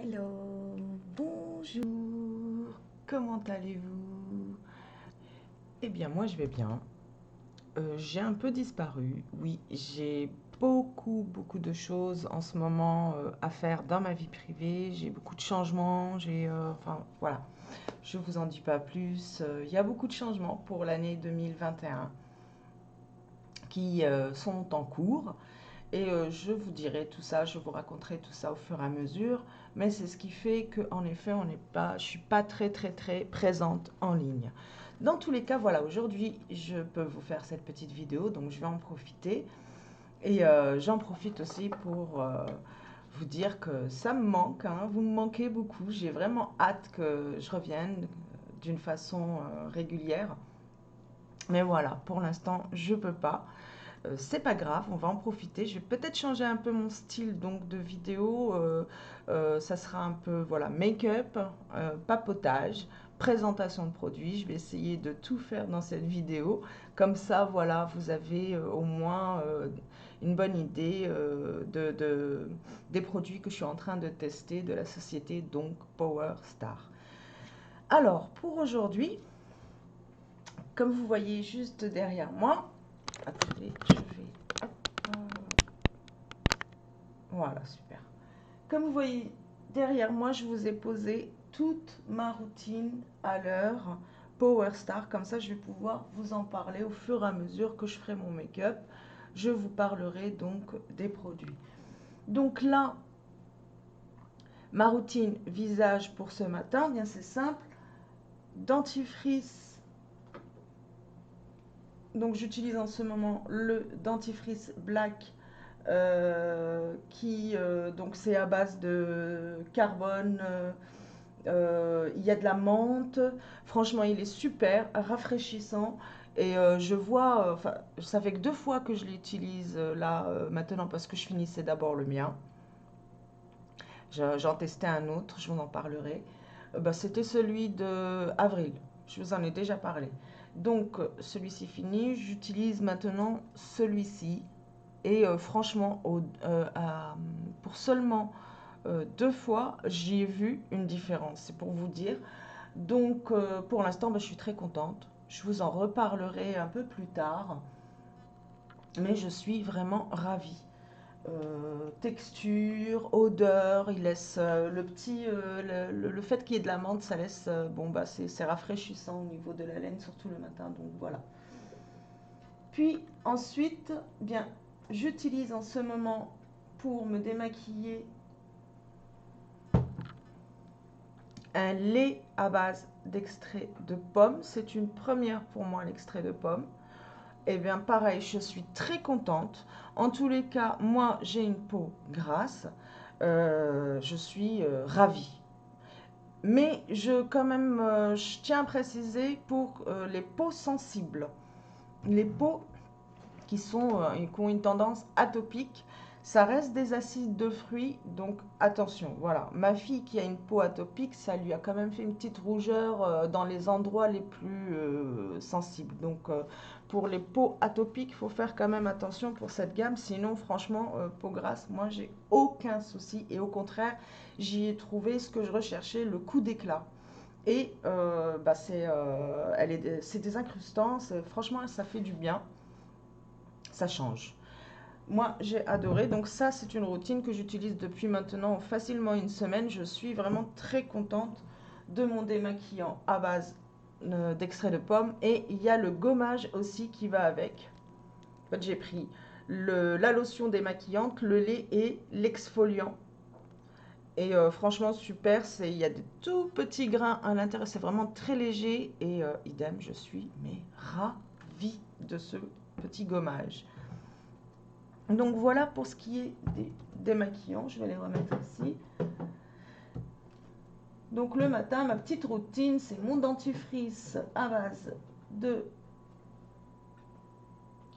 Hello, bonjour, comment allez-vous? Eh bien, moi je vais bien. J'ai un peu disparu. Oui, j'ai beaucoup de choses en ce moment à faire dans ma vie privée. J'ai beaucoup de changements. Enfin, voilà, je vous en dis pas plus. Il y a beaucoup de changements pour l'année 2021 qui sont en cours. Et je vous dirai tout ça, je vous raconterai tout ça au fur et à mesure. Mais c'est ce qui fait qu'en effet, je suis pas très présente en ligne. Dans tous les cas, voilà, aujourd'hui, je peux vous faire cette petite vidéo, donc je vais en profiter. Et j'en profite aussi pour vous dire que ça me manque, hein, vous me manquez beaucoup. J'ai vraiment hâte que je revienne d'une façon régulière. Mais voilà, pour l'instant, je peux pas. C'est pas grave, on va en profiter. Je vais peut-être changer un peu mon style donc de vidéo. Ça sera un peu voilà make-up, papotage, présentation de produits. Je vais essayer de tout faire dans cette vidéo. Comme ça, voilà, vous avez au moins une bonne idée des produits que je suis en train de tester de la société donc Power Star. Alors pour aujourd'hui, comme vous voyez juste derrière moi, attendez, je vais voilà, super. Comme vous voyez derrière moi, je vous ai posé toute ma routine à l'heure Power Star. Comme ça, je vais pouvoir vous en parler au fur et à mesure que je ferai mon make-up. Je vous parlerai donc des produits. Donc là, ma routine visage pour ce matin, bien c'est simple. Dentifrice. Donc j'utilise en ce moment le dentifrice Black donc c'est à base de carbone, il y a de la menthe. Franchement, il est super rafraîchissant. Et je vois, enfin, ça fait que 2 fois que je l'utilise là maintenant parce que je finissais d'abord le mien. J'en testais un autre, je vous en parlerai. Bah, c'était celui de avril. Je vous en ai déjà parlé. Donc celui-ci fini, j'utilise maintenant celui-ci. Et franchement, pour seulement 2 fois, j'y ai vu une différence. C'est pour vous dire. Donc, pour l'instant, bah, je suis très contente. Je vous en reparlerai un peu plus tard. Mais je suis vraiment ravie. Texture, odeur, il laisse le petit, le fait qu'il y ait de la menthe, ça laisse, bon bah c'est rafraîchissant au niveau de la laine, surtout le matin, donc voilà. Puis ensuite, bien, j'utilise en ce moment pour me démaquiller un lait à base d'extrait de pomme. C'est une première pour moi, l'extrait de pomme. Et bien pareil, je suis très contente. En tous les cas, moi j'ai une peau grasse. Je suis ravie. Mais quand même, je tiens à préciser pour les peaux sensibles. Les peaux qui ont une tendance atopique. Ça reste des acides de fruits, donc attention. Voilà, ma fille qui a une peau atopique, ça lui a quand même fait une petite rougeur dans les endroits les plus sensibles. Donc pour les peaux atopiques, il faut faire quand même attention pour cette gamme. Sinon, franchement, peau grasse, moi j'ai aucun souci. Et au contraire, j'y ai trouvé ce que je recherchais, le coup d'éclat. Et bah, c'est des incrustants, franchement ça fait du bien, ça change. Moi, j'ai adoré. Donc ça, c'est une routine que j'utilise depuis maintenant facilement une semaine. Je suis vraiment très contente de mon démaquillant à base d'extrait de pomme. Et il y a le gommage aussi qui va avec. En fait, j'ai pris la lotion démaquillante, le lait et l'exfoliant. Et franchement, super. Il y a des tout petits grains à l'intérieur. C'est vraiment très léger. Et idem, je suis mais ravie de ce petit gommage. Donc voilà pour ce qui est des démaquillants. Je vais les remettre ici. Donc le matin, ma petite routine, c'est mon dentifrice à base de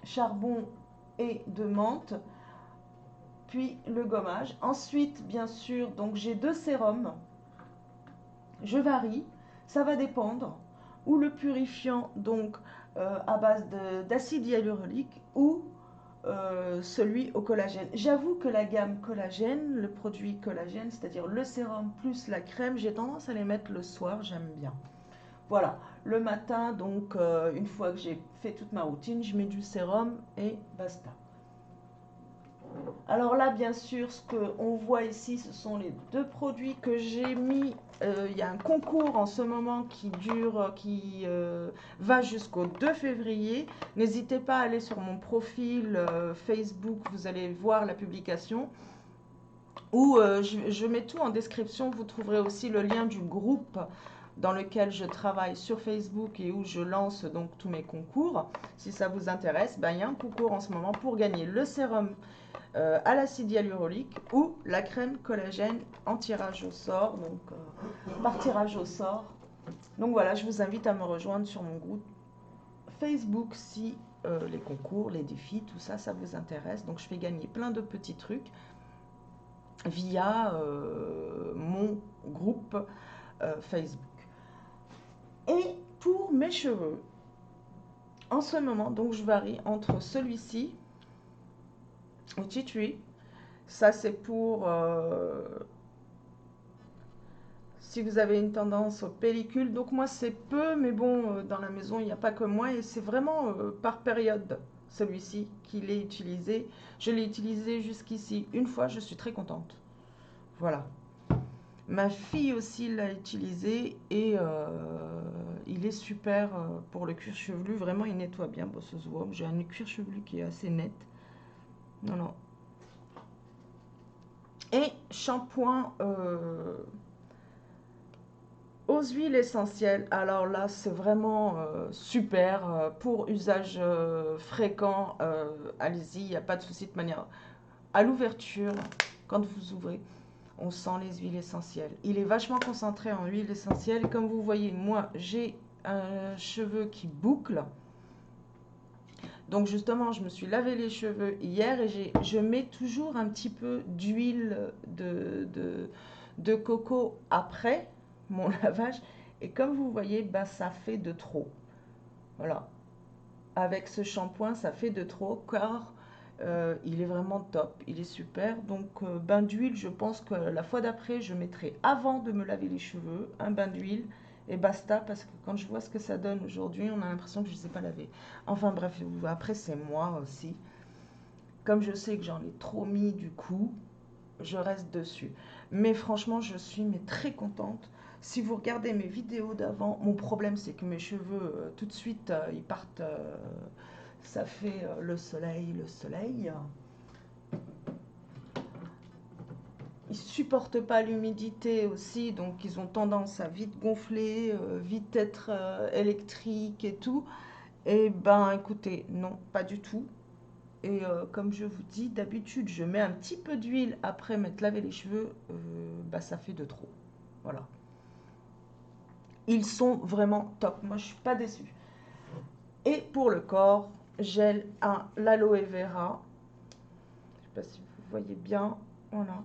charbon et de menthe, puis le gommage. Ensuite, bien sûr, donc j'ai 2 sérums. Je varie, ça va dépendre. Ou le purifiant, donc à base d'acide hyaluronique, ou celui au collagène. J'avoue que la gamme collagène, le produit collagène, c'est-à-dire le sérum plus la crème, j'ai tendance à les mettre le soir, j'aime bien. Voilà, le matin, donc une fois que j'ai fait toute ma routine, je mets du sérum et basta. Alors là, bien sûr, ce qu'on voit ici, ce sont les deux produits que j'ai mis. Il y a un concours en ce moment qui dure, qui va jusqu'au 2 février. N'hésitez pas à aller sur mon profil Facebook, vous allez voir la publication. Où je mets tout en description. Vous trouverez aussi le lien du groupe dans lequel je travaille sur Facebook et où je lance donc tous mes concours. Si ça vous intéresse, ben, il y a un concours en ce moment pour gagner le sérum à l'acide hyaluronique ou la crème collagène en tirage au sort, donc par tirage au sort. Donc voilà, je vous invite à me rejoindre sur mon groupe Facebook si les concours, les défis, tout ça, ça vous intéresse. Donc je fais gagner plein de petits trucs via mon groupe Facebook. Et pour mes cheveux, en ce moment, donc je varie entre celui-ci au tea tree. Ça, c'est pour si vous avez une tendance aux pellicules. Donc moi, c'est peu, mais bon, dans la maison, il n'y a pas que moi. Et c'est vraiment par période, celui-ci, qu'il est utilisé. Je l'ai utilisé jusqu'ici une fois, je suis très contente. Voilà. Ma fille aussi l'a utilisé et il est super pour le cuir chevelu. Vraiment, il nettoie bien. Bon, ce Zoom, j'ai un cuir chevelu qui est assez net. Non, non. Et shampoing aux huiles essentielles. Alors là, c'est vraiment super pour usage fréquent. Allez-y, il n'y a pas de souci de manière. À l'ouverture, quand vous ouvrez, on sent les huiles essentielles. Il est vachement concentré en huile essentielle. Comme vous voyez, moi, j'ai un cheveu qui boucle. Donc justement, je me suis lavé les cheveux hier et je mets toujours un petit peu d'huile de coco après mon lavage. Et comme vous voyez, ben, ça fait de trop. Voilà. Avec ce shampoing, ça fait de trop car il est vraiment top. Il est super. Donc, bain d'huile, je pense que la fois d'après, je mettrai avant de me laver les cheveux un bain d'huile et basta. Parce que quand je vois ce que ça donne aujourd'hui, on a l'impression que je ne sais pas laver. Enfin bref, après, c'est moi aussi. Comme je sais que j'en ai trop mis du coup, je reste dessus. Mais franchement, je suis très contente. Si vous regardez mes vidéos d'avant, mon problème c'est que mes cheveux, tout de suite, ils partent, ça fait le soleil, le soleil. Ils supportent pas l'humidité aussi, donc ils ont tendance à vite gonfler, vite être électrique et tout. Et ben écoutez, non, pas du tout. Et comme je vous dis, d'habitude, je mets un petit peu d'huile après m'être lavé les cheveux. Bah, ça fait de trop. Voilà. Ils sont vraiment top. Moi, je suis pas déçue. Et pour le corps, gel à l'aloe vera. Je sais pas si vous voyez bien. Voilà.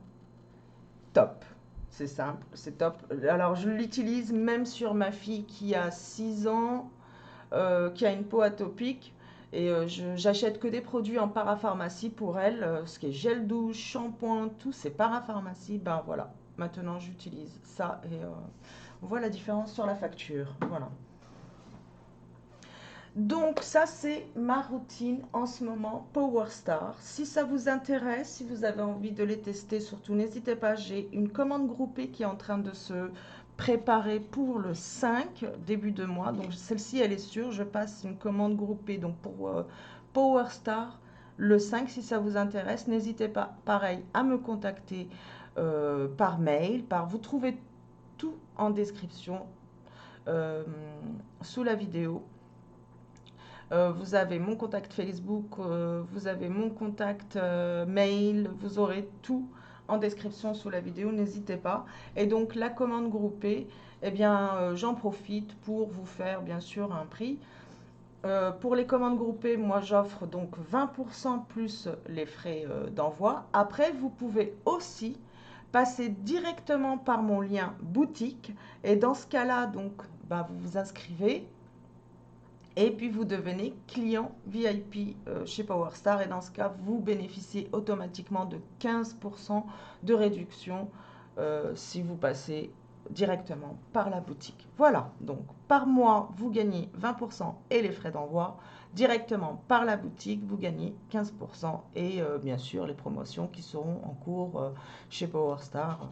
Top. C'est simple, c'est top. Alors, je l'utilise même sur ma fille qui a 6 ans, qui a une peau atopique. Et j'achète que des produits en parapharmacie pour elle. Ce qui est gel douche, shampoing, tout, c'est parapharmacie. Ben voilà, maintenant j'utilise ça et on voit la différence sur la facture. Voilà. Donc ça, c'est ma routine en ce moment, Power Star. Si ça vous intéresse, si vous avez envie de les tester, surtout n'hésitez pas, j'ai une commande groupée qui est en train de se préparer pour le 5 début de mois. Donc celle-ci, elle est sûre, je passe une commande groupée donc pour Power Star le 5 si ça vous intéresse. N'hésitez pas, pareil, à me contacter par mail. Vous trouvez tout en description sous la vidéo. Vous avez mon contact Facebook, vous avez mon contact mail, vous aurez tout en description sous la vidéo, n'hésitez pas. Et donc la commande groupée, eh bien j'en profite pour vous faire bien sûr un prix. Pour les commandes groupées, moi j'offre donc 20% plus les frais d'envoi. Après, vous pouvez aussi passer directement par mon lien boutique. Et dans ce cas-là, donc, bah, vous vous inscrivez. Et puis vous devenez client VIP chez PowerStar et dans ce cas, vous bénéficiez automatiquement de 15% de réduction si vous passez directement par la boutique. Voilà, donc par mois, vous gagnez 20% et les frais d'envoi. Directement par la boutique, vous gagnez 15% et bien sûr les promotions qui seront en cours chez PowerStar,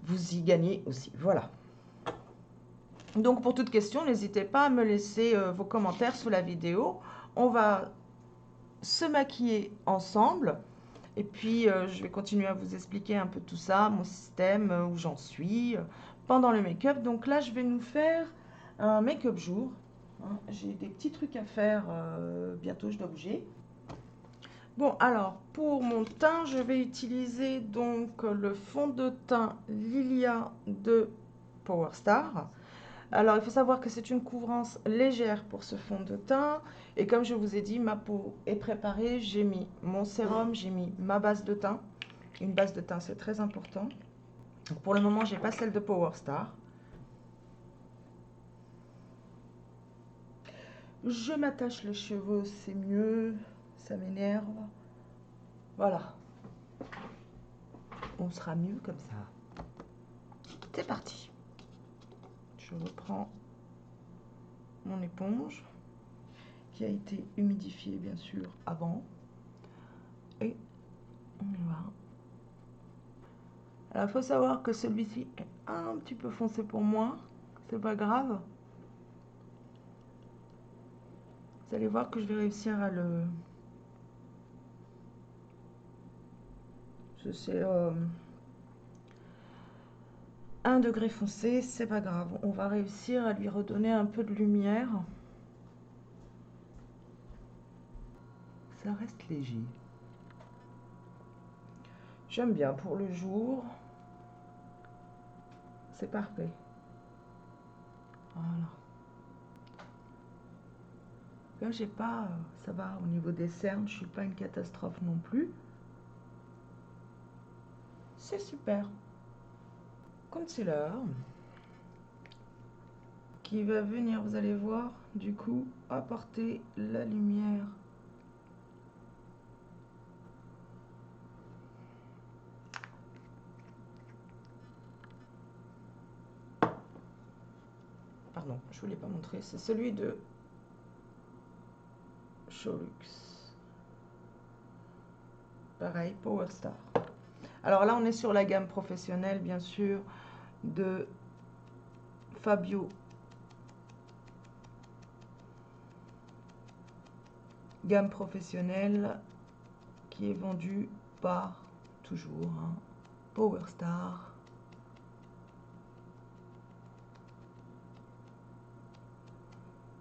vous y gagnez aussi. Voilà. Donc pour toute question, n'hésitez pas à me laisser vos commentaires sous la vidéo. On va se maquiller ensemble. Et puis je vais continuer à vous expliquer un peu tout ça, mon système, où j'en suis pendant le make-up. Donc là, je vais nous faire un make-up jour. Hein, j'ai des petits trucs à faire, bientôt je dois bouger. Bon, alors pour mon teint, je vais utiliser donc le fond de teint Lilia de PowerStar. Alors, il faut savoir que c'est une couvrance légère pour ce fond de teint. Et comme je vous ai dit, ma peau est préparée. J'ai mis mon sérum, j'ai mis ma base de teint. Une base de teint, c'est très important. Donc, pour le moment, je n'ai pas celle de PowerStar. Je m'attache les cheveux, c'est mieux. Ça m'énerve. Voilà. On sera mieux comme ça. C'est parti. Je reprends mon éponge qui a été humidifiée bien sûr avant et on y va. Alors il faut savoir que celui-ci est un petit peu foncé pour moi, c'est pas grave. Vous allez voir que je vais réussir à le... Je sais, 1 degré foncé, c'est pas grave. On va réussir à lui redonner un peu de lumière. Ça reste léger. J'aime bien pour le jour. C'est parfait. Voilà. Là, j'ai pas... Ça va, au niveau des cernes, je suis pas une catastrophe non plus. C'est super. Concealer. Qui va venir, vous allez voir, du coup, apporter la lumière. Pardon, je ne vous l'ai pas montré, c'est celui de Cholux. Pareil, PowerStar. Alors là, on est sur la gamme professionnelle, bien sûr, de Fabio. Gamme professionnelle qui est vendue par, toujours, hein, PowerStar.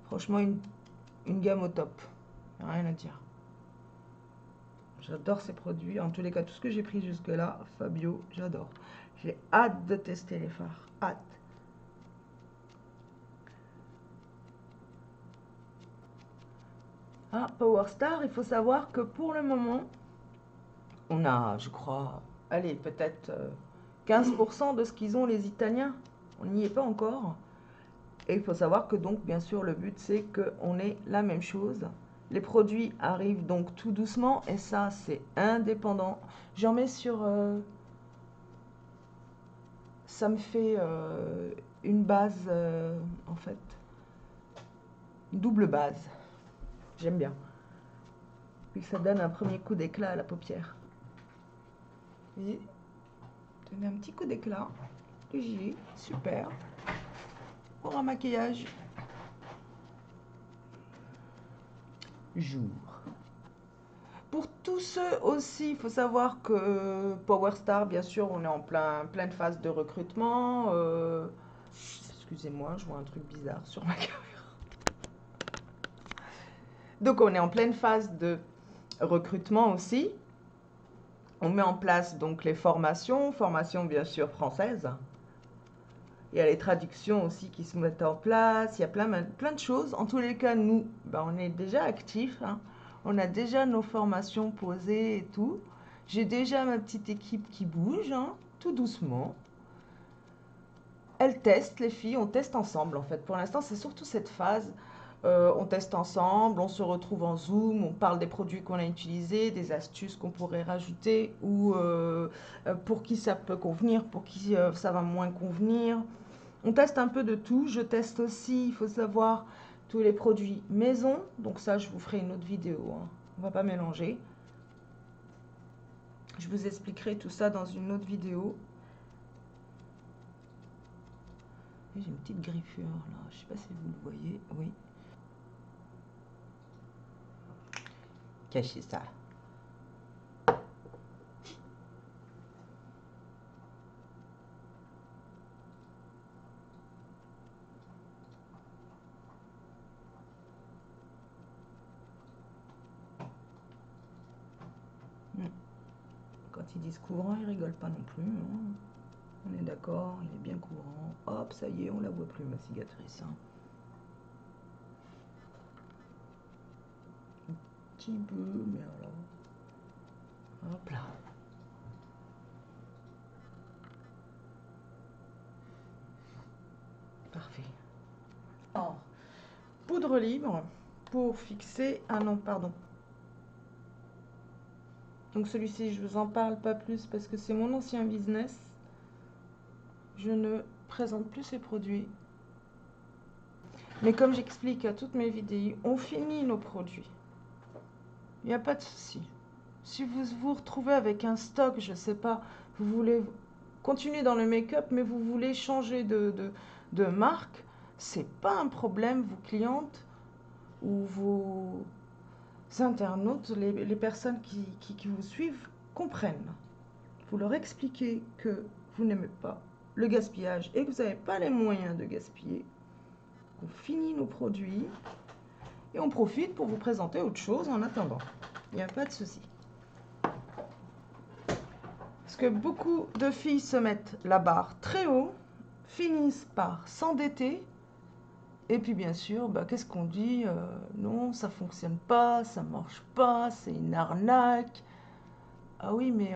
Franchement, une gamme au top. Rien à dire. J'adore ces produits. En tous les cas, tout ce que j'ai pris jusque-là, Fabio, j'adore. J'ai hâte de tester les fards. Hâte. Ah, PowerStar, il faut savoir que pour le moment, on a, je crois, allez, peut-être 15% de ce qu'ils ont les Italiens. On n'y est pas encore. Et il faut savoir que donc, bien sûr, le but, c'est qu'on ait la même chose. Les produits arrivent donc tout doucement et ça, c'est indépendant. J'en mets sur... ça me fait une base, en fait, une double base. J'aime bien. Puis ça donne un premier coup d'éclat à la paupière. Vous voyez, donner un petit coup d'éclat, léger, super, pour un maquillage jour. Pour tous ceux aussi, il faut savoir que PowerStar, bien sûr, on est en pleine phase de recrutement. Excusez-moi, je vois un truc bizarre sur ma caméra. Donc on est en pleine phase de recrutement aussi. On met en place donc les formations bien sûr françaises. Il y a les traductions aussi qui se mettent en place, il y a plein de choses. En tous les cas, nous, ben, on est déjà actifs, hein. On a déjà nos formations posées et tout. J'ai déjà ma petite équipe qui bouge, hein, tout doucement. elles testent, les filles, on teste ensemble en fait. Pour l'instant, c'est surtout cette phase. On teste ensemble, on se retrouve en Zoom, on parle des produits qu'on a utilisés, des astuces qu'on pourrait rajouter ou pour qui ça peut convenir, pour qui ça va moins convenir. On teste un peu de tout. Je teste aussi, il faut savoir, tous les produits maison. Donc ça, je vous ferai une autre vidéo, hein. On va pas mélanger. Je vous expliquerai tout ça dans une autre vidéo. J'ai une petite griffure là, je sais pas si vous le voyez, oui. Cachez ça. Quand ils disent couvrant, ils rigolent pas non plus, hein. On est d'accord, il est bien couvrant. Hop, ça y est, on la voit plus, ma cicatrice, hein. Un petit peu, mais alors... Hop là. Parfait. Alors, poudre libre pour fixer... Ah non, pardon. Donc celui-ci, je vous en parle pas plus parce que c'est mon ancien business. Je ne présente plus ces produits. Mais comme j'explique à toutes mes vidéos, on finit nos produits. Il n'y a pas de souci. Si vous vous retrouvez avec un stock, je ne sais pas, vous voulez continuer dans le make-up, mais vous voulez changer de marque, c'est pas un problème, vos clientes ou vos internautes, les personnes qui vous suivent, comprennent. Vous leur expliquez que vous n'aimez pas le gaspillage et que vous n'avez pas les moyens de gaspiller. On finit nos produits et on profite pour vous présenter autre chose en attendant. Il n'y a pas de souci. Parce que beaucoup de filles se mettent la barre très haut, finissent par s'endetter. Et puis bien sûr, bah, qu'est-ce qu'on dit? Non, ça fonctionne pas, ça marche pas, c'est une arnaque. Ah oui, mais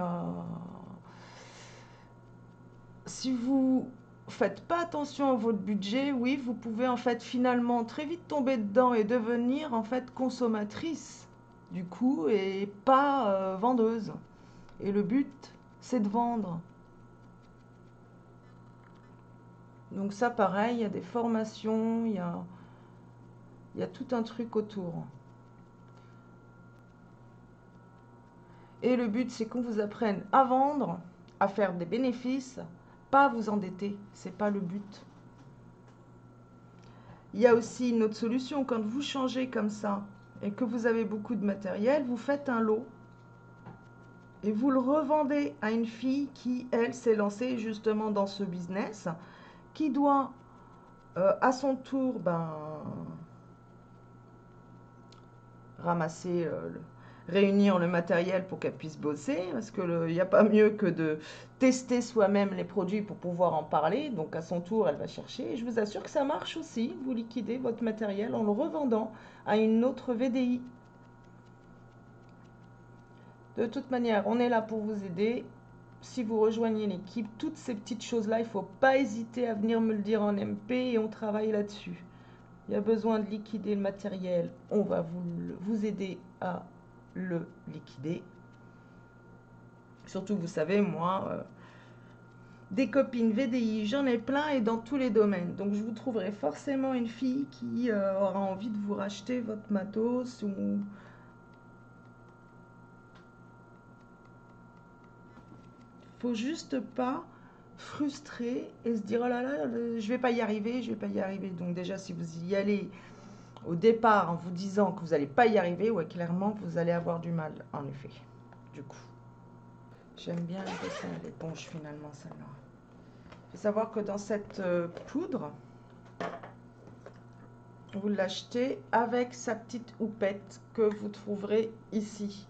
si vous faites pas attention à votre budget, oui, vous pouvez en fait finalement très vite tomber dedans et devenir en fait consommatrice du coup et pas vendeuse. Et le but, c'est de vendre. Donc ça, pareil, il y a des formations, il y a tout un truc autour. Et le but, c'est qu'on vous apprenne à vendre, à faire des bénéfices, pas à vous endetter. C'est pas le but. Il y a aussi une autre solution. Quand vous changez comme ça et que vous avez beaucoup de matériel, vous faites un lot et vous le revendez à une fille qui, elle, s'est lancée justement dans ce business, qui doit à son tour ramasser, réunir le matériel pour qu'elle puisse bosser, parce qu'il n'y a pas mieux que de tester soi-même les produits pour pouvoir en parler. Donc à son tour, elle va chercher. Et je vous assure que ça marche aussi. Vous liquidez votre matériel en le revendant à une autre VDI. De toute manière, on est là pour vous aider. Si vous rejoignez l'équipe, toutes ces petites choses-là, il ne faut pas hésiter à venir me le dire en MP et on travaille là-dessus. Il y a besoin de liquider le matériel, on va vous aider à le liquider. Surtout, vous savez, moi, des copines VDI, j'en ai plein et dans tous les domaines. Donc, je vous trouverai forcément une fille qui aura envie de vous racheter votre matos ou... Faut juste pas frustrer et se dire oh là là, je vais pas y arriver, je vais pas y arriver. Donc déjà, si vous y allez au départ en vous disant que vous n'allez pas y arriver, ouais, clairement, vous allez avoir du mal, en effet, du coup. J'aime bien le dessin à l'éponge, finalement, celle-là. Il faut savoir que dans cette poudre, vous l'achetez avec sa petite houppette que vous trouverez ici.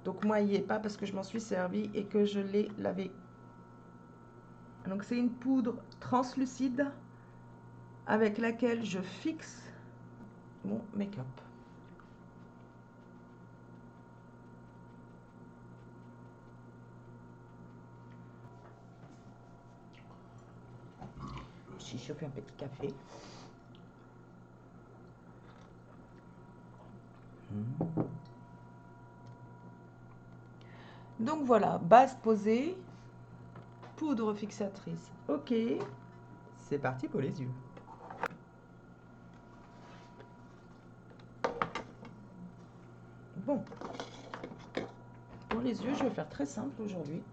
Donc moi, il n'y est pas parce que je m'en suis servi et que je l'ai lavé. Donc c'est une poudre translucide avec laquelle je fixe mon make-up. aussi chauffer un petit café. Donc voilà, base posée, poudre fixatrice. Ok, c'est parti pour les yeux. Bon, pour les yeux, je vais faire très simple aujourd'hui.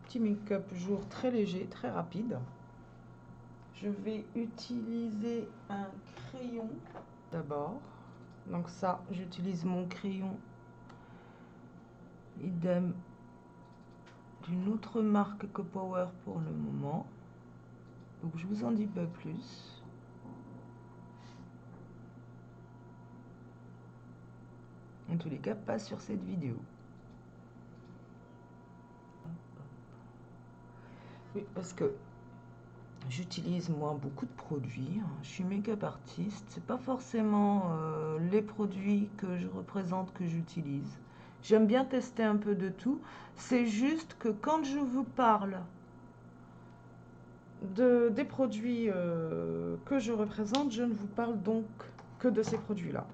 Petit make-up jour très léger, très rapide. Je vais utiliser un crayon d'abord. Donc ça, j'utilise mon crayon idem d'une autre marque que Power pour le moment. Donc je vous en dis pas plus. En tous les cas, pas sur cette vidéo. Oui, parce que j'utilise moi beaucoup de produits. Je suis make-up artiste. C'est pas forcément les produits que je représente que j'utilise. J'aime bien tester un peu de tout. C'est juste que quand je vous parle des produits que je représente, je ne vous parle donc que de ces produits-là.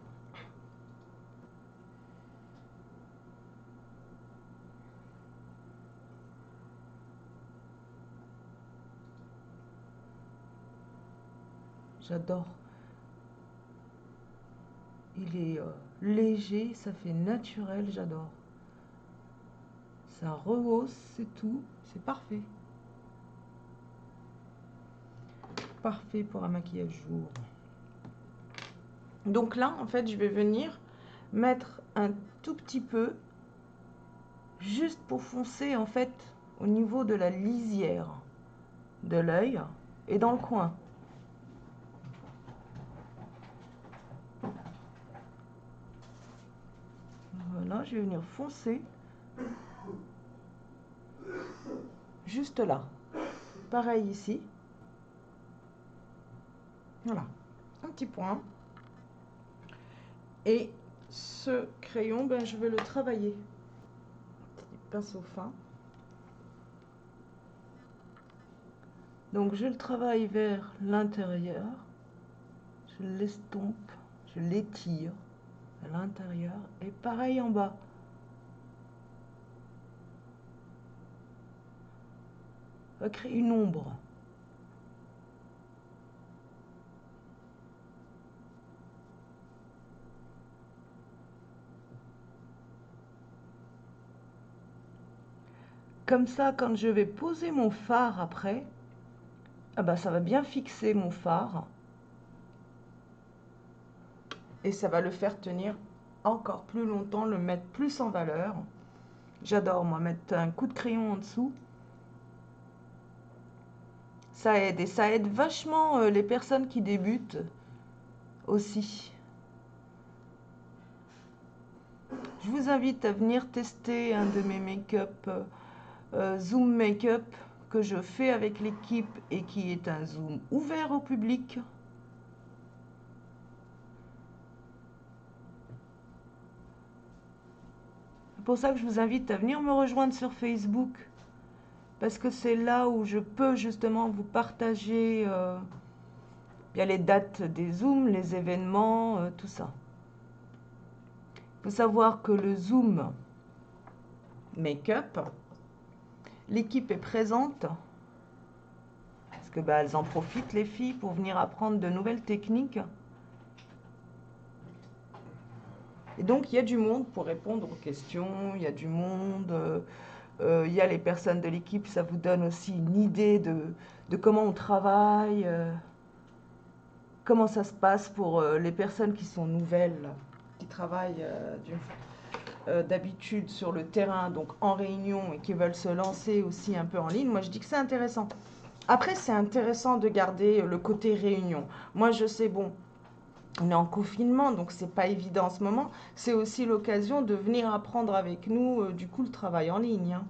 J'adore. Il est léger, ça fait naturel, j'adore. Ça rehausse, c'est tout, c'est parfait. Parfait pour un maquillage jour. Donc là, en fait, je vais venir mettre un tout petit peu, juste pour foncer, en fait, au niveau de la lisière de l'œil et dans le coin. Voilà, je vais venir foncer. Juste là. Pareil ici. Voilà. Un petit point. Et ce crayon, ben, je vais le travailler. Petit pinceau fin. Donc je le travaille vers l'intérieur. Je l'estompe. Je l'étire à l'intérieur. Et pareil en bas. On va créer une ombre. Comme ça, quand je vais poser mon fard après, ah bah, ça va bien fixer mon fard. Et ça va le faire tenir encore plus longtemps, le mettre plus en valeur. J'adore, moi, mettre un coup de crayon en dessous. Ça aide. Et ça aide vachement les personnes qui débutent aussi. Je vous invite à venir tester un de mes make-up Zoom Make-up que je fais avec l'équipe et qui est un Zoom ouvert au public. C'est pour ça que je vous invite à venir me rejoindre sur Facebook, parce que c'est là où je peux justement vous partager bien les dates des Zooms, les événements, tout ça. Il faut savoir que le Zoom Make-up, l'équipe est présente, parce que bah, elles en profitent les filles pour venir apprendre de nouvelles techniques. Et donc il y a du monde pour répondre aux questions, il y a du monde, il y a les personnes de l'équipe, ça vous donne aussi une idée de comment on travaille, comment ça se passe pour les personnes qui sont nouvelles, qui travaillent d'habitude sur le terrain, donc en réunion, et qui veulent se lancer aussi un peu en ligne. Moi je dis que c'est intéressant. Après c'est intéressant de garder le côté réunion. Moi je sais, bon, on est en confinement, donc c'est pas évident en ce moment. C'est aussi l'occasion de venir apprendre avec nous, du coup, le travail en ligne. Hein.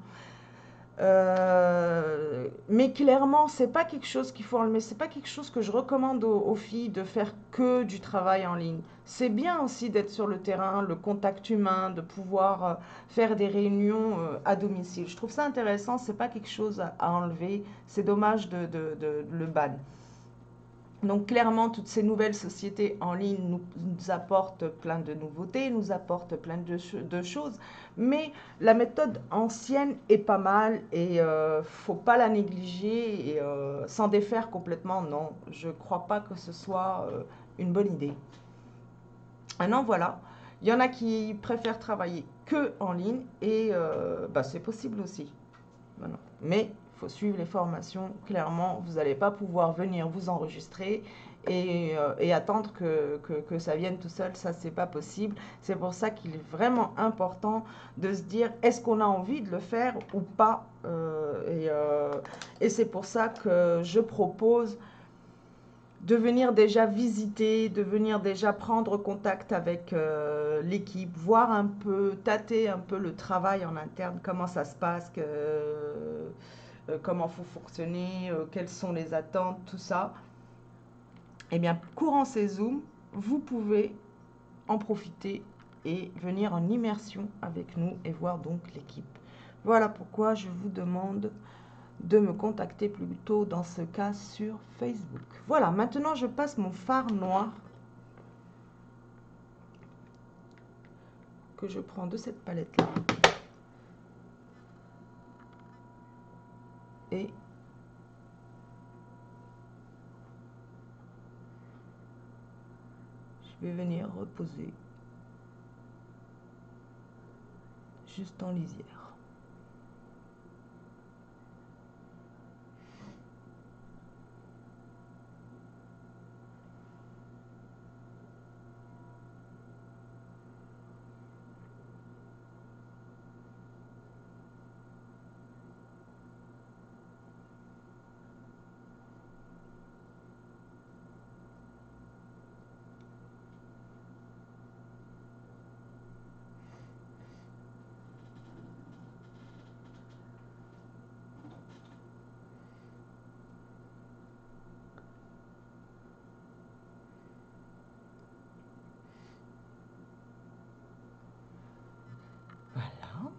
Mais Mais clairement, c'est pas quelque chose qu'il faut enlever. C'est pas quelque chose que je recommande aux filles de faire que du travail en ligne. C'est bien aussi d'être sur le terrain, le contact humain, de pouvoir faire des réunions à domicile. Je trouve ça intéressant. C'est pas quelque chose à enlever. C'est dommage de le ban. Donc clairement, toutes ces nouvelles sociétés en ligne nous apportent plein de nouveautés, nous apportent plein de choses, mais la méthode ancienne est pas mal et faut pas la négliger et s'en défaire complètement, non. Je crois pas que ce soit une bonne idée. Maintenant, voilà, il y en a qui préfèrent travailler que en ligne et bah, c'est possible aussi. Voilà. Mais il faut suivre les formations. Clairement, vous n'allez pas pouvoir venir vous enregistrer et attendre que ça vienne tout seul. Ça, c'est pas possible. C'est pour ça qu'il est vraiment important de se dire est-ce qu'on a envie de le faire ou pas. Et c'est pour ça que je propose de venir déjà visiter, de venir déjà prendre contact avec l'équipe, voir un peu, tâter un peu le travail en interne, comment ça se passe, comment faut fonctionner, quelles sont les attentes, tout ça. Eh bien, courant ces Zooms, vous pouvez en profiter et venir en immersion avec nous et voir donc l'équipe. Voilà pourquoi je vous demande de me contacter plutôt dans ce cas sur Facebook. Voilà, maintenant je passe mon fard noir que je prends de cette palette-là. Et je vais venir reposer juste en lisière. Voilà.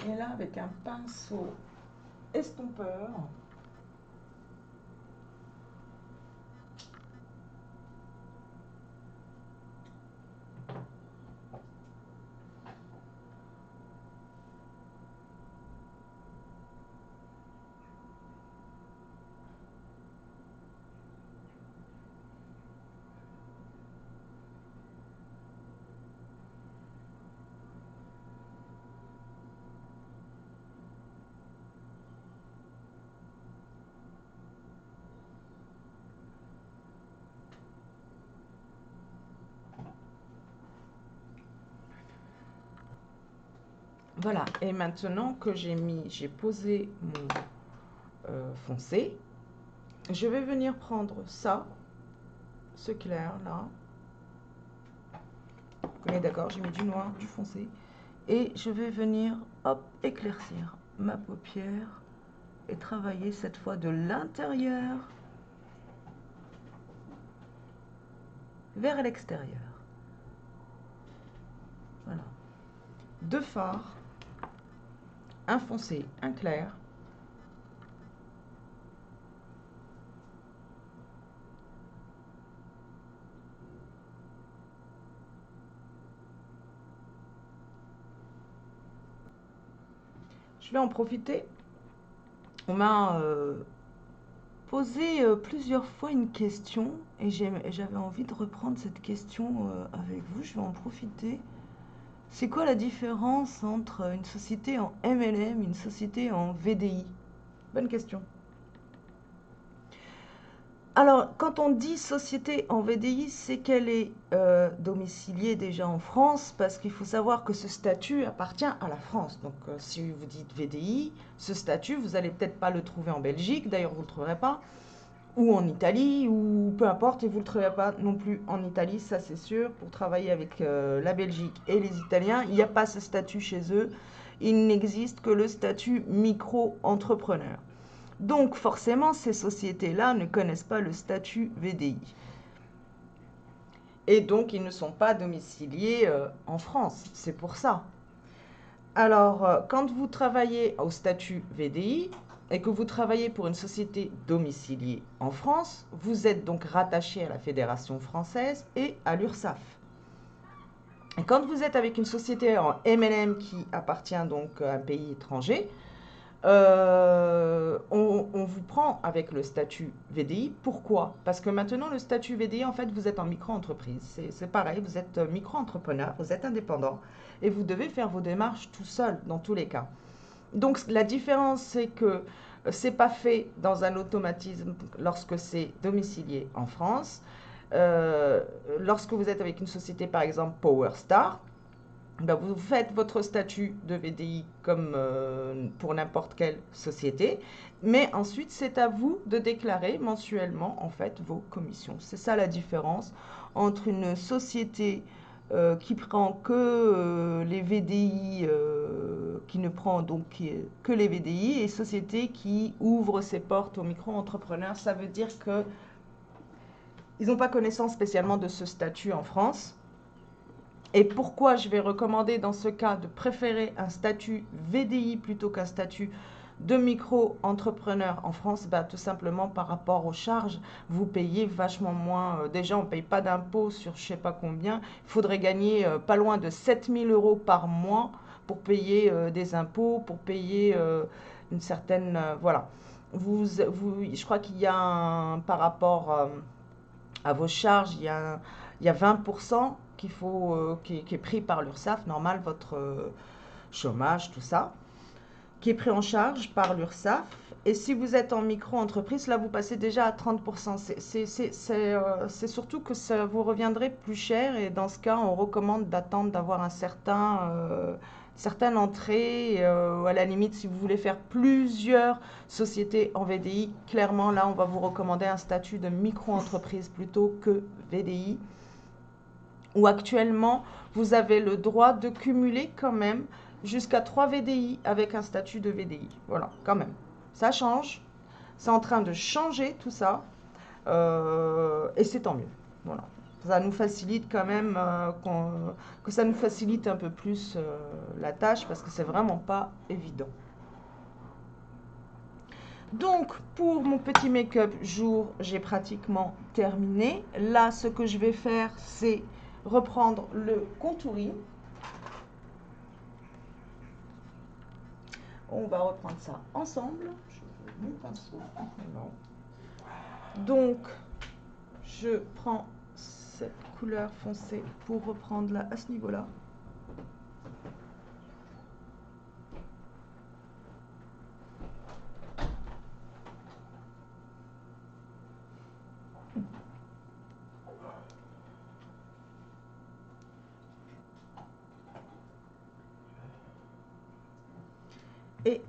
Et là, avec un pinceau estompeur, voilà. Et maintenant que j'ai posé mon foncé, je vais venir prendre ça, ce clair là. On est d'accord, j'ai mis du noir, du foncé. Et je vais venir, hop, éclaircir ma paupière et travailler cette fois de l'intérieur vers l'extérieur. Voilà. Deux fards, un foncé, un clair. Je vais en profiter. On m'a posé plusieurs fois une question et j'avais envie de reprendre cette question avec vous. Je vais en profiter. C'est quoi la différence entre une société en MLM et une société en VDI? Bonne question. Alors, quand on dit société en VDI, c'est qu'elle est domiciliée déjà en France, parce qu'il faut savoir que ce statut appartient à la France. Donc, si vous dites VDI, ce statut, vous n'allez peut-être pas le trouver en Belgique, d'ailleurs, vous ne le trouverez pas. ou en Italie, ou peu importe, et vous ne travaillez pas non plus en Italie, ça c'est sûr. Pour travailler avec la Belgique et les Italiens, il n'y a pas ce statut chez eux. Il n'existe que le statut micro-entrepreneur. Donc forcément, ces sociétés-là ne connaissent pas le statut VDI. Et donc, ils ne sont pas domiciliés en France. C'est pour ça. Alors, quand vous travaillez au statut VDI et que vous travaillez pour une société domiciliée en France, vous êtes donc rattaché à la Fédération française et à l'URSSAF. Et quand vous êtes avec une société en MLM qui appartient donc à un pays étranger, on vous prend avec le statut VDI. Pourquoi? Parce que maintenant, le statut VDI, en fait, vous êtes en micro-entreprise. C'est pareil, vous êtes micro-entrepreneur, vous êtes indépendant et vous devez faire vos démarches tout seul dans tous les cas. Donc, la différence, c'est que c'est pas fait dans un automatisme lorsque c'est domicilié en France. Lorsque vous êtes avec une société, par exemple PowerStar, ben vous faites votre statut de VDI comme pour n'importe quelle société, mais ensuite c'est à vous de déclarer mensuellement en fait vos commissions. C'est ça la différence entre une société qui prend que les VDI, qui ne prend donc que les VDI, et société qui ouvre ses portes aux micro-entrepreneurs. Ça veut dire que ils n'ont pas connaissance spécialement de ce statut en France. Et pourquoi je vais recommander dans ce cas de préférer un statut VDI plutôt qu'un statut de micro-entrepreneur en France? Bah, tout simplement par rapport aux charges, vous payez vachement moins. Déjà, on ne paye pas d'impôts sur je ne sais pas combien. Il faudrait gagner pas loin de 7 000 € par mois pour payer des impôts, pour payer une certaine... voilà. Je crois qu'il y a par rapport à vos charges, il y a 20% qui est pris par l'URSSAF, normal, votre chômage, tout ça, qui est pris en charge par l'URSSAF. Et si vous êtes en micro-entreprise, là, vous passez déjà à 30%. C'est surtout que ça vous reviendrait plus cher. Et dans ce cas, on recommande d'attendre d'avoir certaine entrée. À la limite, si vous voulez faire plusieurs sociétés en VDI, clairement, là, on va vous recommander un statut de micro-entreprise plutôt que VDI, où actuellement, vous avez le droit de cumuler quand même jusqu'à 3 VDI avec un statut de VDI. Voilà, quand même. Ça change. C'est en train de changer tout ça. Et c'est tant mieux. Voilà. Ça nous facilite quand même, que ça nous facilite un peu plus la tâche, parce que c'est vraiment pas évident. Donc, pour mon petit make-up jour, j'ai pratiquement terminé. Là, ce que je vais faire, c'est reprendre le contouring. On va reprendre ça ensemble. Je veux mon pinceau. Donc, je prends cette couleur foncée pour reprendre là à ce niveau-là. Et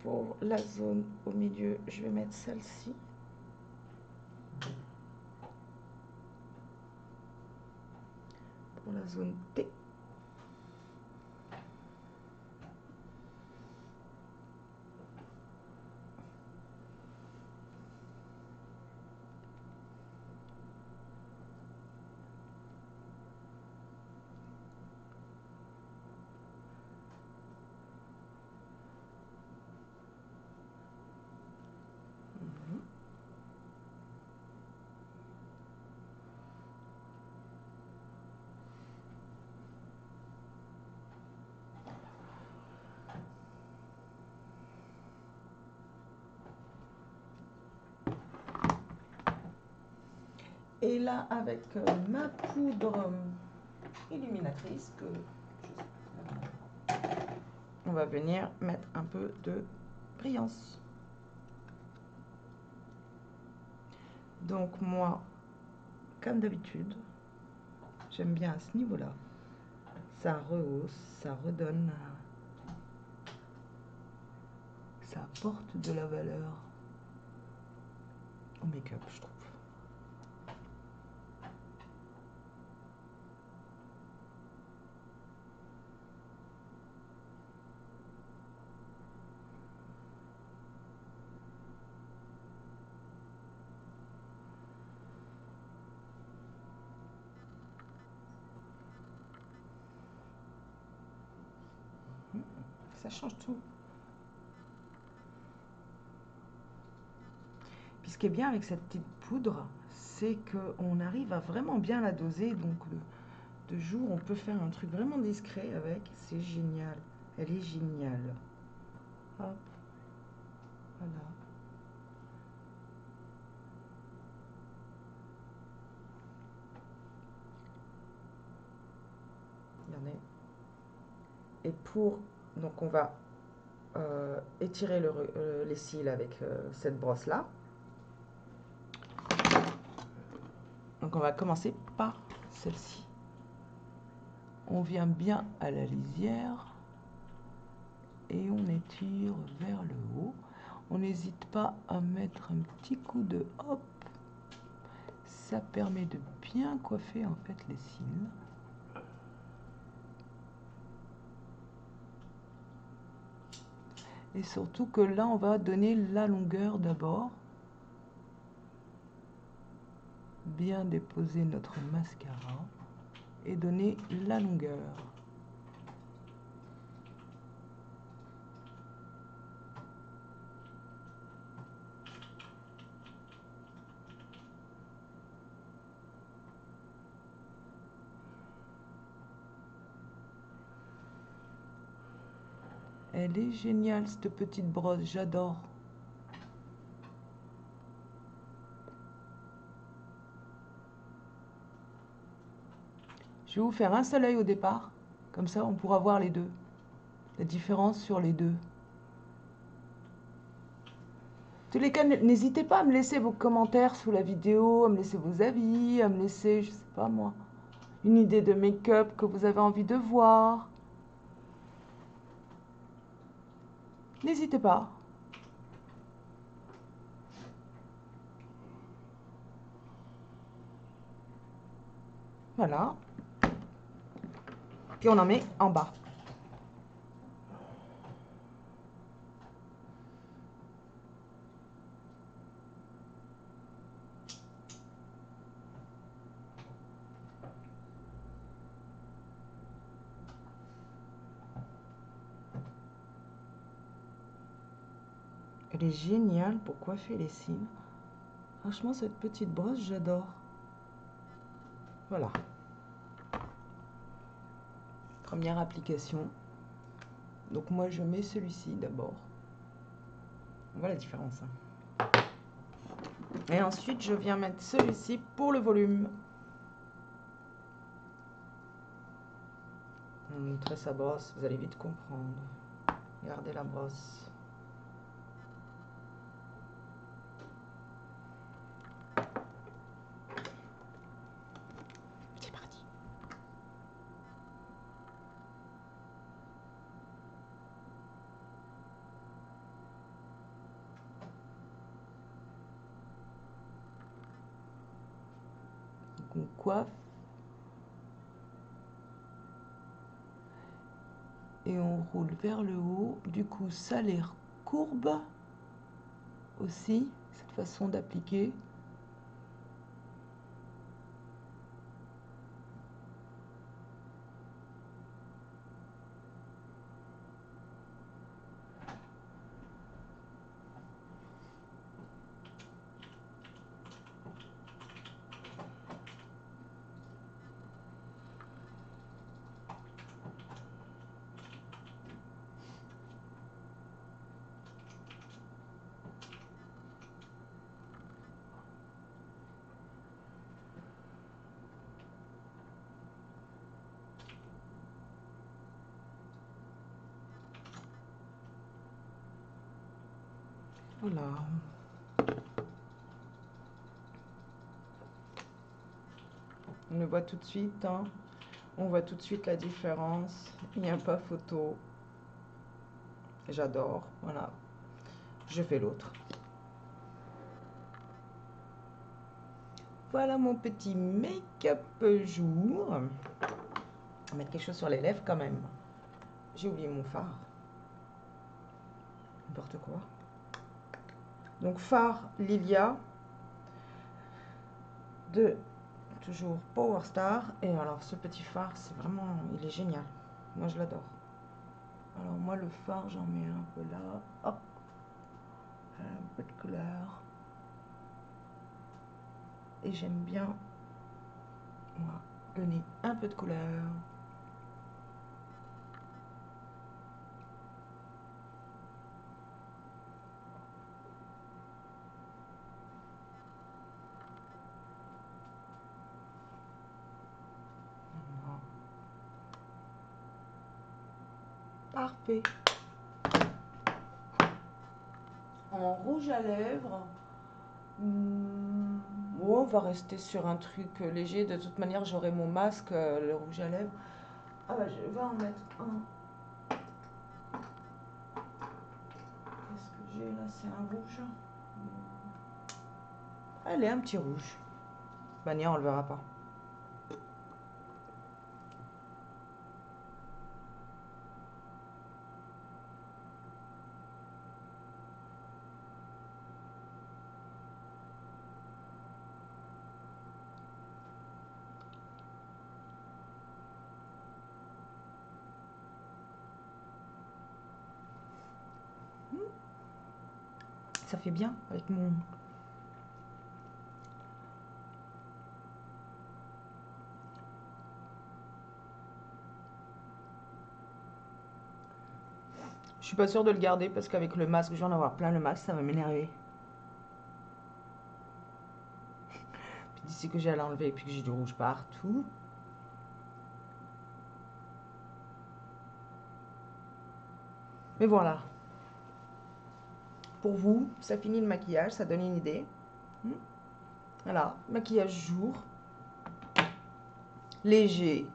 pour la zone au milieu, je vais mettre celle-ci. Pour la zone T. Et là, avec ma poudre illuminatrice, on va venir mettre un peu de brillance. Donc moi, comme d'habitude, j'aime bien à ce niveau-là. Ça rehausse, ça redonne, ça apporte de la valeur au make-up, je trouve. Ça change tout. Puis ce qui est bien avec cette petite poudre, c'est qu'on arrive à vraiment bien la doser. Donc de jour, on peut faire un truc vraiment discret avec. C'est génial. Elle est géniale. Hop. Voilà. Regardez. Et pour... Donc on va étirer les cils avec cette brosse-là. Donc on va commencer par celle-ci. On vient bien à la lisière et on étire vers le haut. On n'hésite pas à mettre un petit coup de hop. Ça permet de bien coiffer en fait les cils. Et surtout que là, on va donner la longueur d'abord. Bien déposer notre mascara et donner la longueur. Elle est géniale cette petite brosse, j'adore. Je vais vous faire un seul œil au départ, comme ça on pourra voir les deux, la différence sur les deux. En tous les cas, n'hésitez pas à me laisser vos commentaires sous la vidéo, à me laisser vos avis, à me laisser, je sais pas moi, une idée de make-up que vous avez envie de voir. N'hésitez pas. Voilà. Puis on en met en bas. Elle est géniale pour coiffer les cils. Franchement, cette petite brosse, j'adore. Voilà. Première application. Donc moi, je mets celui-ci d'abord. On voit la différence. Et ensuite, je viens mettre celui-ci pour le volume. On va montrer sa brosse, vous allez vite comprendre. Regardez la brosse. C'est parti. Donc on coiffe. Et on roule vers le haut. Du coup, ça les courbe aussi, cette façon d'appliquer. Voilà. On le voit tout de suite, hein. On voit tout de suite la différence. Il n'y a pas photo. J'adore. Voilà. Je fais l'autre. Voilà mon petit make-up jour. On va mettre quelque chose sur les lèvres quand même. J'ai oublié mon fard. N'importe quoi. Donc fard Lilia de toujours Power Star. Et alors ce petit fard, c'est vraiment, il est génial. Moi je l'adore. Alors moi le fard, j'en mets un peu là. Hop. Un peu de couleur. Et j'aime bien, moi, donner un peu de couleur. Parfait. En rouge à lèvres, on va rester sur un truc léger. De toute manière, j'aurai mon masque, le rouge à lèvres. Ah bah, je vais en mettre un. Qu'est-ce que j'ai là? C'est un rouge. Allez, un petit rouge. Bah, non, on le verra pas. Ça fait bien avec mon... Je suis pas sûre de le garder parce qu'avec le masque, je vais en avoir plein le masque, ça va m'énerver. Puis d'ici que j'ai à l'enlever et puis que j'ai du rouge partout. Mais voilà. Pour vous, ça finit le maquillage, ça donne une idée. Voilà, maquillage jour. Léger.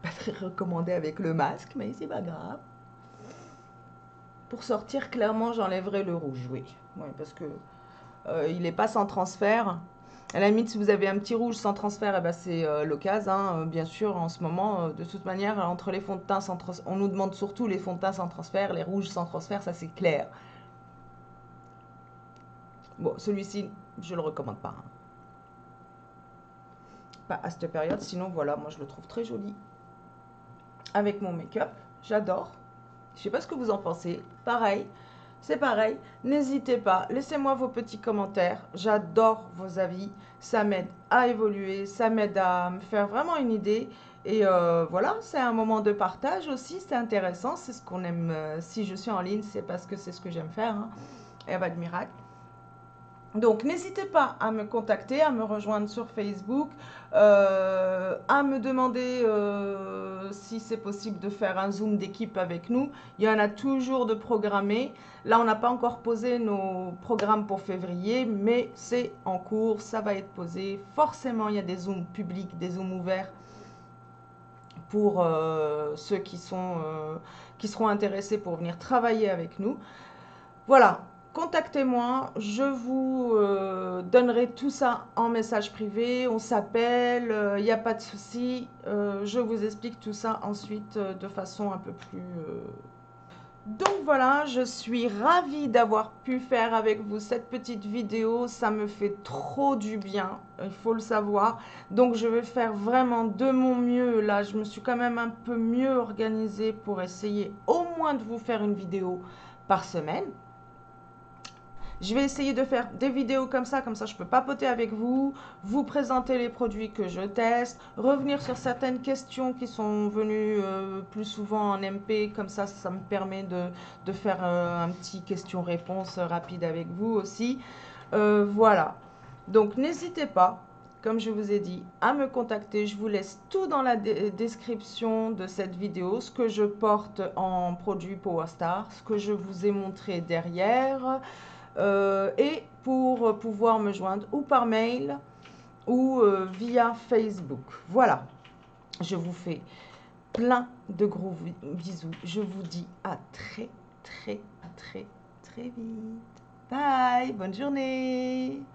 Pas très recommandé avec le masque, mais c'est pas grave. Pour sortir, clairement, j'enlèverai le rouge, oui. Oui, parce que il n'est pas sans transfert. À la limite, si vous avez un petit rouge sans transfert, eh ben c'est l'occasion. Hein, bien sûr, en ce moment, de toute manière, entre les fonds de teint sans transfert, on nous demande surtout les fonds de teint sans transfert, les rouges sans transfert, ça c'est clair. Bon, celui-ci, je le recommande pas. Hein. Pas à cette période, sinon voilà, moi je le trouve très joli. Avec mon make-up, j'adore. Je sais pas ce que vous en pensez. Pareil, c'est pareil. N'hésitez pas, laissez-moi vos petits commentaires. J'adore vos avis. Ça m'aide à évoluer, ça m'aide à me faire vraiment une idée. Et voilà, c'est un moment de partage aussi. C'est intéressant, c'est ce qu'on aime. Si je suis en ligne, c'est parce que c'est ce que j'aime faire. Hein. Et pas de miracle. Donc, n'hésitez pas à me contacter, à me rejoindre sur Facebook, à me demander si c'est possible de faire un Zoom d'équipe avec nous. Il y en a toujours de programmés. Là, on n'a pas encore posé nos programmes pour février, mais c'est en cours, ça va être posé. Forcément, il y a des Zooms publics, des Zooms ouverts pour ceux qui seront intéressés pour venir travailler avec nous. Voilà. Contactez-moi, je vous donnerai tout ça en message privé, on s'appelle, il n'y a pas de souci, je vous explique tout ça ensuite de façon un peu plus... Donc voilà, je suis ravie d'avoir pu faire avec vous cette petite vidéo, ça me fait trop du bien, il faut le savoir. Donc je vais faire vraiment de mon mieux, là je me suis quand même un peu mieux organisée pour essayer au moins de vous faire une vidéo par semaine. Je vais essayer de faire des vidéos comme ça je peux papoter avec vous, vous présenter les produits que je teste, revenir sur certaines questions qui sont venues plus souvent en MP, comme ça me permet de faire un petit question-réponse rapide avec vous aussi. Voilà, donc n'hésitez pas, comme je vous ai dit, à me contacter. Je vous laisse tout dans la description de cette vidéo, ce que je porte en produit Power Star, ce que je vous ai montré derrière. Et pour pouvoir me joindre ou par mail ou via Facebook. Voilà, je vous fais plein de gros bisous. Je vous dis à très vite. Bye, bonne journée.